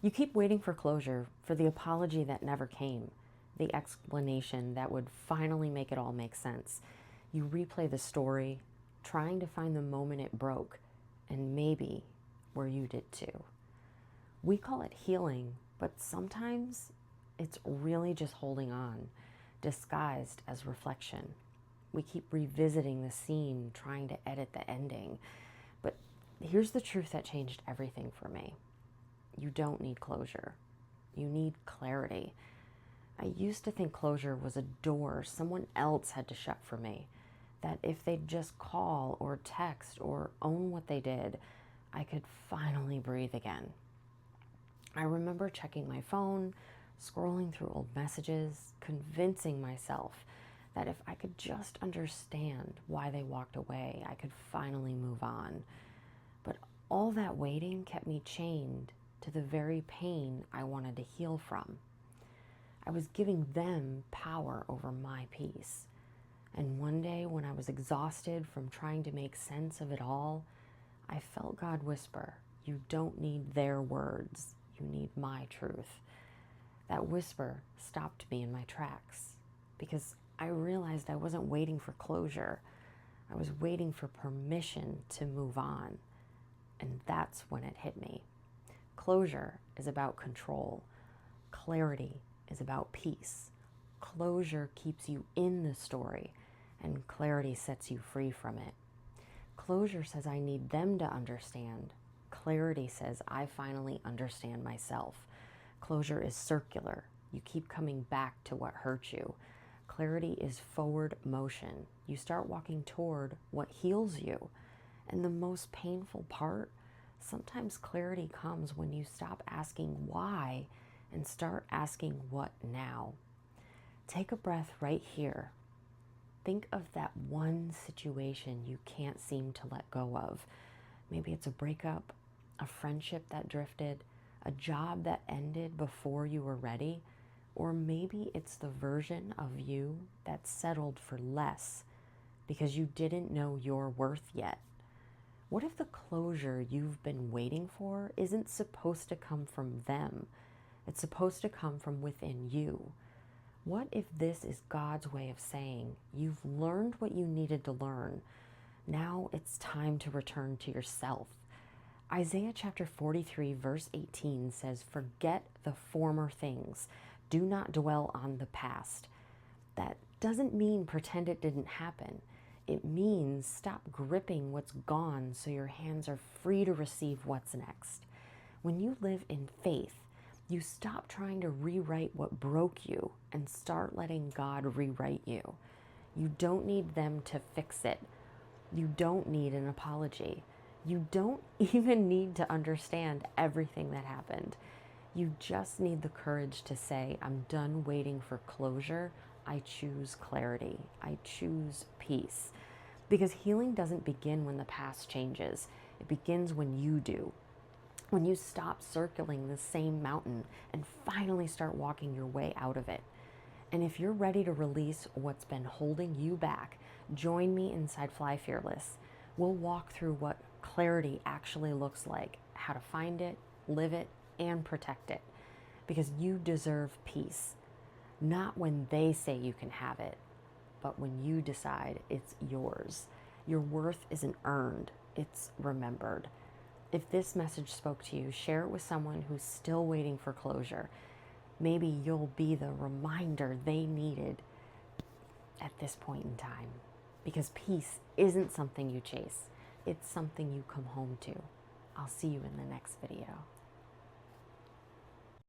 You keep waiting for closure, for the apology that never came, the explanation that would finally make it all make sense. You replay the story, trying to find the moment it broke, and maybe where you did too. We call it healing, but sometimes it's really just holding on, disguised as reflection. We keep revisiting the scene, trying to edit the ending. But here's the truth that changed everything for me. You don't need closure. You need clarity. I used to think closure was a door someone else had to shut for me, that if they'd just call or text or own what they did, I could finally breathe again. I remember checking my phone, scrolling through old messages, convincing myself that if I could just understand why they walked away, I could finally move on. But all that waiting kept me chained to the very pain I wanted to heal from. I was giving them power over my peace. And one day, when I was exhausted from trying to make sense of it all, I felt God whisper, "You don't need their words, you need my truth." That whisper stopped me in my tracks because I realized I wasn't waiting for closure. I was waiting for permission to move on. And that's when it hit me. Closure is about control. Clarity is about peace. Closure keeps you in the story, and clarity sets you free from it. Closure says I need them to understand. Clarity says I finally understand myself. Closure is circular. You keep coming back to what hurt you. Clarity is forward motion. You start walking toward what heals you. And the most painful part, sometimes clarity comes when you stop asking why and start asking what now. Take a breath right here. Think of that one situation you can't seem to let go of. Maybe it's a breakup, a friendship that drifted, a job that ended before you were ready, or maybe it's the version of you that settled for less because you didn't know your worth yet. What if the closure you've been waiting for isn't supposed to come from them? It's supposed to come from within you. What if this is God's way of saying, you've learned what you needed to learn. Now it's time to return to yourself. Isaiah chapter 43 verse 18 says, "Forget the former things. Do not dwell on the past." That doesn't mean pretend it didn't happen. It means stop gripping what's gone so your hands are free to receive what's next. When you live in faith, you stop trying to rewrite what broke you and start letting God rewrite you. You don't need them to fix it. You don't need an apology. You don't even need to understand everything that happened. You just need the courage to say, I'm done waiting for closure. I choose clarity. I choose peace. Because healing doesn't begin when the past changes. It begins when you do. When you stop circling the same mountain and finally start walking your way out of it. And if you're ready to release what's been holding you back, join me inside Fly Fearless. We'll walk through what clarity actually looks like, how to find it, live it, and protect it. Because you deserve peace. Not when they say you can have it, but when you decide it's yours. Your worth isn't earned, it's remembered. If this message spoke to you, share it with someone who's still waiting for closure. Maybe you'll be the reminder they needed at this point in time. Because peace isn't something you chase. It's something you come home to. I'll see you in the next video.